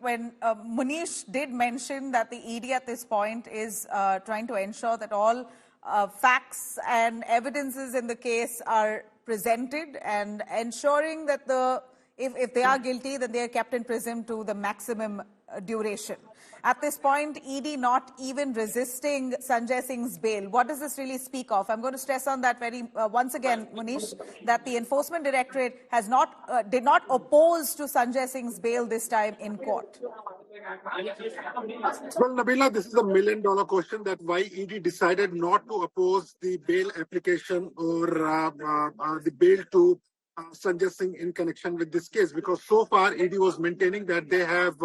when Munish did mention that the ED at this point is trying to ensure that all facts and evidences in the case are presented and ensuring that if they are guilty, then they are kept in prison to the maximum duration. At this point, ED not even resisting Sanjay Singh's bail. What does this really speak of? I'm going to stress on that once again, Munish, that the Enforcement Directorate did not oppose to Sanjay Singh's bail this time in court. Well, Nabila, this is a million-dollar question, that why ED decided not to oppose the bail application or the bail to Sanjay Singh in connection with this case, because so far ED was maintaining that they have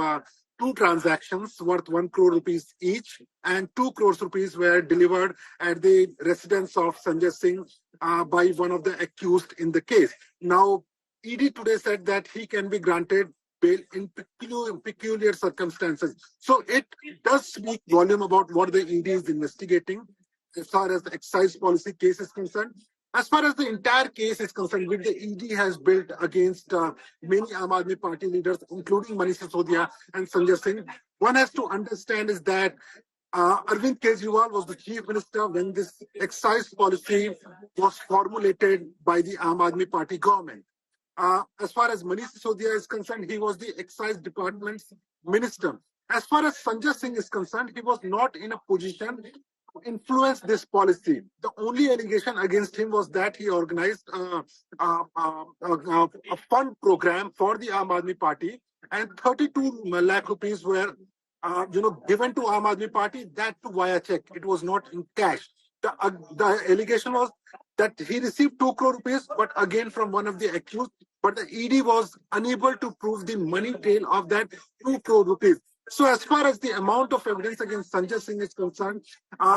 two transactions worth 1 crore rupees each, and 2 crores rupees were delivered at the residence of Sanjay Singh by one of the accused in the case. Now, ED today said that he can be granted bail in peculiar circumstances. So it does speak volume about what the ED is investigating as far as the excise policy case is concerned. As far as the entire case is concerned, which the ED has built against many Aam Aadmi Party leaders, including Manish Sisodia and Sanjay Singh, one has to understand is that Arvind Kejriwal was the chief minister when this excise policy was formulated by the Aam Aadmi Party government. As far as Manish Sisodia is concerned, he was the excise department's minister. As far as Sanjay Singh is concerned, he was not in a position to influence this policy. The only allegation against him was that he organized a fund program for the Aam Aadmi Party, and 32 lakh rupees were given to Aam Aadmi Party, that too via check. It was not in cash. The allegation was that he received 2 crore rupees, but again from one of the accused, but the ED was unable to prove the money trail of that 2 crore rupees. So as far as the amount of evidence against Sanjay Singh is concerned,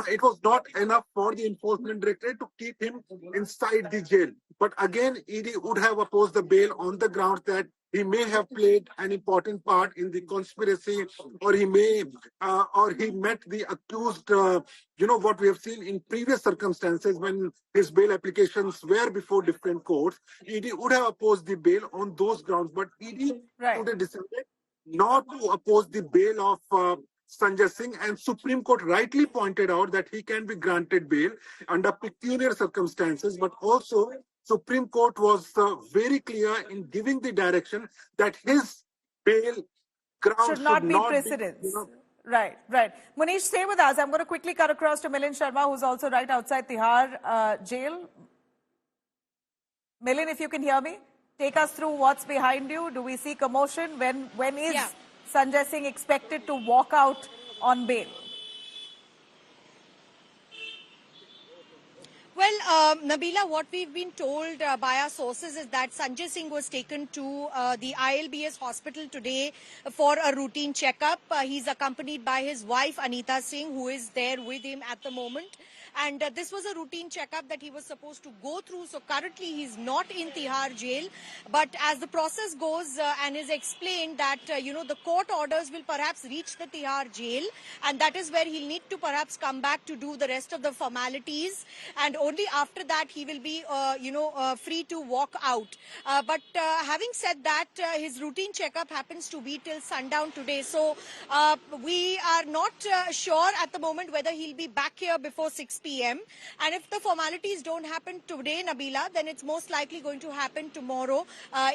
it was not enough for the Enforcement Directorate to keep him inside the jail. But again, ED would have opposed the bail on the grounds that he may have played an important part in the conspiracy, or he met the accused, what we have seen in previous circumstances when his bail applications were before different courts. ED would have opposed the bail on those grounds, but ED would have decided not to oppose the bail of Sanjay Singh, and Supreme Court rightly pointed out that he can be granted bail under peculiar circumstances, but also Supreme Court was very clear in giving the direction that his bail grounds should not be precedence. Right. Munish, stay with us. I'm going to quickly cut across to Milind Sharma, who's also right outside Tihar jail. Milind, if you can hear me, take us through what's behind you. Do we see commotion? When is Sanjay Singh expected to walk out on bail? Well, Nabila, what we've been told by our sources is that Sanjay Singh was taken to the ILBS hospital today for a routine checkup. He's accompanied by his wife, Anita Singh, who is there with him at the moment. And this was a routine checkup that he was supposed to go through. So currently he's not in Tihar jail. But as the process goes and is explained that, the court orders will perhaps reach the Tihar jail. And that is where he'll need to perhaps come back to do the rest of the formalities. And only after that he will be, free to walk out. But having said that, his routine checkup happens to be till sundown today. So we are not sure at the moment whether he'll be back here before 6 p.m. And if the formalities don't happen today, Nabila, then it's most likely going to happen tomorrow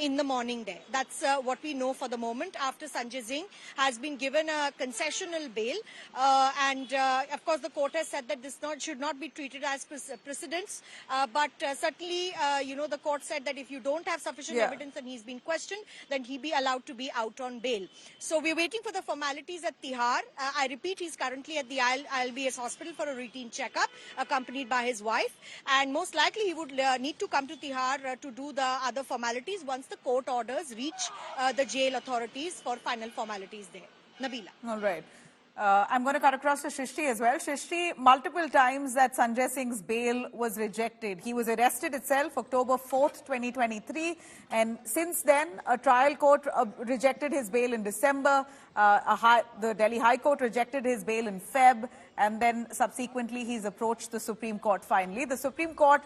in the morning there. That's what we know for the moment after Sanjay Singh has been given a concessional bail. Of course, the court has said that this should not be treated as precedents. But certainly, the court said that if you don't have sufficient evidence and he's been questioned, then he be allowed to be out on bail. So we're waiting for the formalities at Tihar. I repeat, he's currently at the ILBS hospital for a routine checkup, accompanied by his wife, and most likely he would need to come to Tihar to do the other formalities once the court orders reach the jail authorities for final formalities there. Nabila. All right. I'm going to cut across to Shrishti as well. Shrishti, multiple times that Sanjay Singh's bail was rejected. He was arrested itself October 4th, 2023. And since then, a trial court rejected his bail in December. The Delhi High Court rejected his bail in Feb. And then subsequently, he's approached the Supreme Court finally. The Supreme Court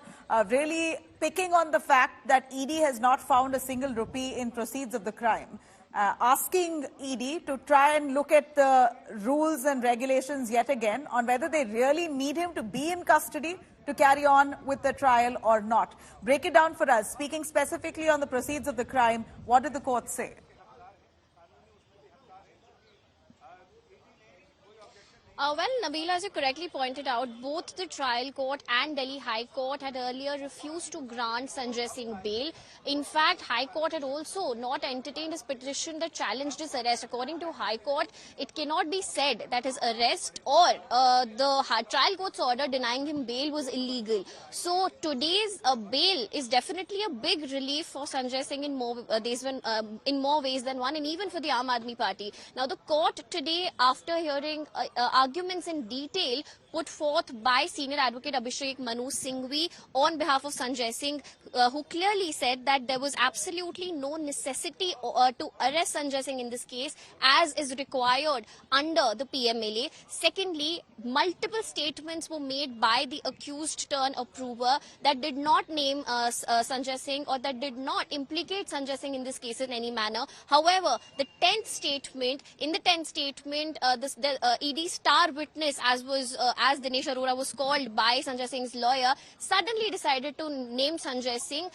really picking on the fact that ED has not found a single rupee in proceeds of the crime. asking ED to try and look at the rules and regulations yet again on whether they really need him to be in custody to carry on with the trial or not. Break it down for us. Speaking specifically on the proceeds of the crime, what did the court say? Well, Nabila, as you correctly pointed out, both the trial court and Delhi High Court had earlier refused to grant Sanjay Singh bail. In fact, High Court had also not entertained his petition that challenged his arrest. According to High Court, it cannot be said that his arrest or the trial court's order denying him bail was illegal. So today's bail is definitely a big relief for Sanjay Singh in more ways than one, and even for the Aam Aadmi Party. Now, the court today, after hearing arguments in detail put forth by senior advocate Abhishek Manu Singhvi on behalf of Sanjay Singh, who clearly said that there was absolutely no necessity to arrest Sanjay Singh in this case as is required under the PMLA. Secondly, multiple statements were made by the accused turn approver that did not name Sanjay Singh or that did not implicate Sanjay Singh in this case in any manner. However, the 10th statement, the ED star witness, as Dinesh Arora was called by Sanjay Singh's lawyer, suddenly decided to name Sanjay Singh,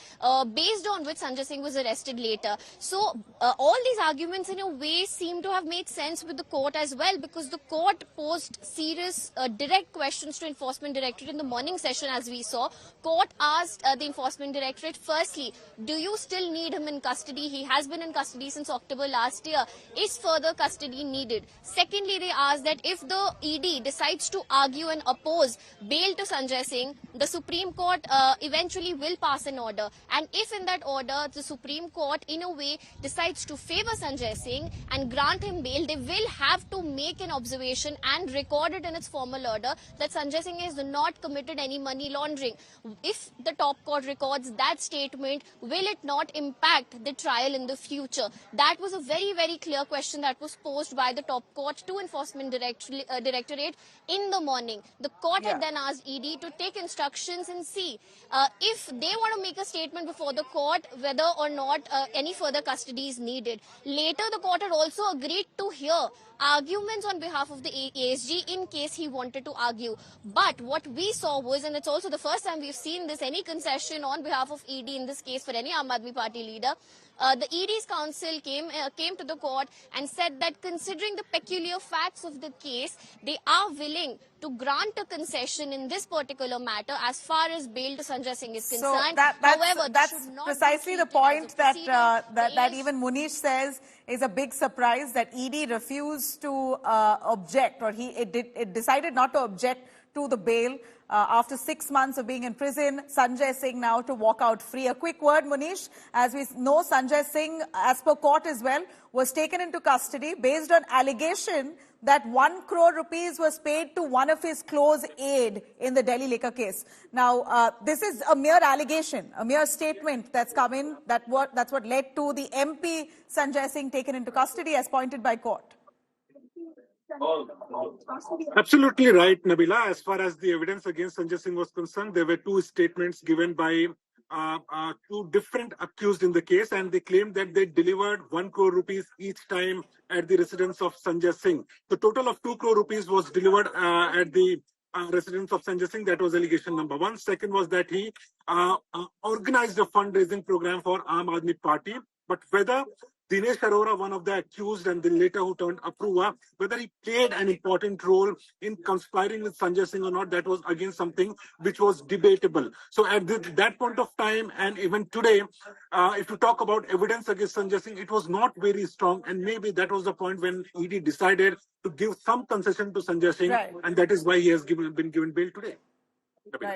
based on which Sanjay Singh was arrested later. So all these arguments in a way seem to have made sense with the court as well, because the court posed serious direct questions to Enforcement Directorate in the morning session. As we saw, court asked the Enforcement Directorate, firstly, do you still need him in custody? He has been in custody since October last year. Is further custody needed? Secondly, they asked that if the ED decides to argue and oppose bail to Sanjay Singh, the Supreme Court eventually will pass an order. And if in that order the Supreme Court in a way decides to favor Sanjay Singh and grant him bail, they will have to make an observation and record it in its formal order that Sanjay Singh has not committed any money laundering. If the top court records that statement, will it not impact the trial in the future? That was a very, very clear question that was posed by the top court to Enforcement Directorate in the morning. The court had then asked ED to take instructions and see if they want to make a statement before the court whether or not any further custody is needed. Later, the court had also agreed to hear arguments on behalf of the ASG in case he wanted to argue. But what we saw was, and it's also the first time we've seen this, any concession on behalf of ED in this case for any Aam Aadmi Party leader, the ED's counsel came to the court and said that considering the peculiar facts of the case, they are willing to grant a concession in this particular matter as far as bail to Sanjay Singh is concerned. So that's precisely the point that even Munish says is a big surprise, that ED refused to object, or it decided not to object to the bail after 6 months of being in prison. Sanjay Singh now to walk out free. A quick word, Munish. As we know, Sanjay Singh, as per court as well, was taken into custody based on allegation that 1 crore rupees was paid to one of his close aide in the Delhi liquor case. Now, this is a mere allegation, a mere statement that's come in. That's what led to the MP Sanjay Singh taken into custody as pointed by court. Absolutely right, Nabila. As far as the evidence against Sanjay Singh was concerned, there were 2 statements given by 2 different accused in the case, and they claimed that they delivered 1 crore rupees each time at the residence of Sanjay Singh. The total of 2 crore rupees was delivered at the residence of Sanjay Singh. That was allegation number 1. Second was that he organized a fundraising program for Aam Aadmi Party, but whether Dinesh Arora, one of the accused and then later who turned approver, whether he played an important role in conspiring with Sanjay Singh or not, that was again something which was debatable. So at that point of time, and even today, if you talk about evidence against Sanjay Singh, it was not very strong, and maybe that was the point when ED decided to give some concession to Sanjay Singh, and that is why he has been given bail today. Right.